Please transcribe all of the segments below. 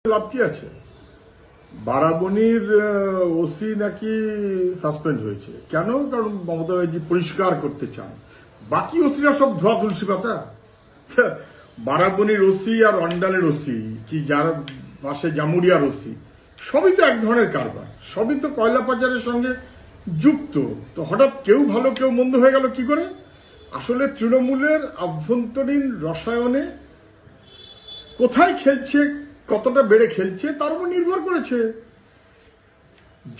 লাভ কি আছে? বারাবণীর ওসি নাকি সাসপেন্ড হয়েছে। কেন? কারণ মমতা ব্যানার্জি পরিষ্কার করতে চান। বাকি ওসিরা সব ধোয়া তুলসী পাতা। বারাবণীর ওসি আর অন্ডালের ওসি কি যার পাশে জামুরিয়ার ওসি সবই তো এক ধরনের কারবার, সবই তো কয়লা পাচারের সঙ্গে যুক্ত। তো হঠাৎ কেউ ভালো কেউ মন্দ হয়ে গেল কি করে? আসলে তৃণমূলের আভ্যন্তরীণ রসায়নে কোথায় খেলছে, কতটা বেড়ে খেলছে তার উপর নির্ভর করেছে।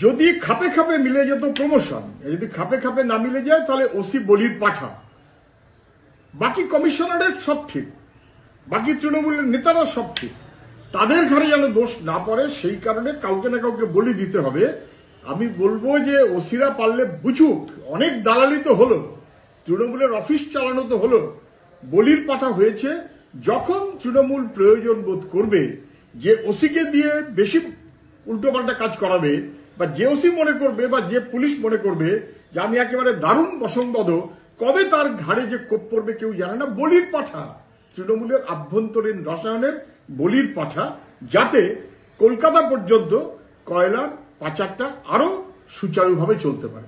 যদি খাপে খাপে মিলে যেত প্রমোশন, যদি খাপে খাপে না মিলে যায় তাহলে ওসি বলির পাঠা, বাকি কমিশনারের সব ঠিক, বাকি তৃণমূলের নেতারা সব ঠিক, তাদের ঘরে যেন দোষ না পড়ে সেই কারণে কাউকে না কাউকে বলি দিতে হবে। আমি বলবো যে ওসিরা পারলে বুঝুক, অনেক দালালি তো হলো, তৃণমূলের অফিস চালানো তো হলো, বলির পাঠা হয়েছে। যখন তৃণমূল প্রয়োজন বোধ করবে যে ওসিকে দিয়ে বেশি উল্টোপাল্টা কাজ করাবে, বা যে ওসি মনে করবে বা যে পুলিশ মনে করবে যে আমি একেবারে দারুণ বসংবদ, কবে তার ঘাড়ে যে কোপ পড়বে কেউ জানে না। বলির পাঠা, তৃণমূলের আভ্যন্তরীণ রসায়নের বলির পাঠা, যাতে কলকাতা পর্যন্ত কয়লার পাচারটা আরো সুচারুভাবে চলতে পারে।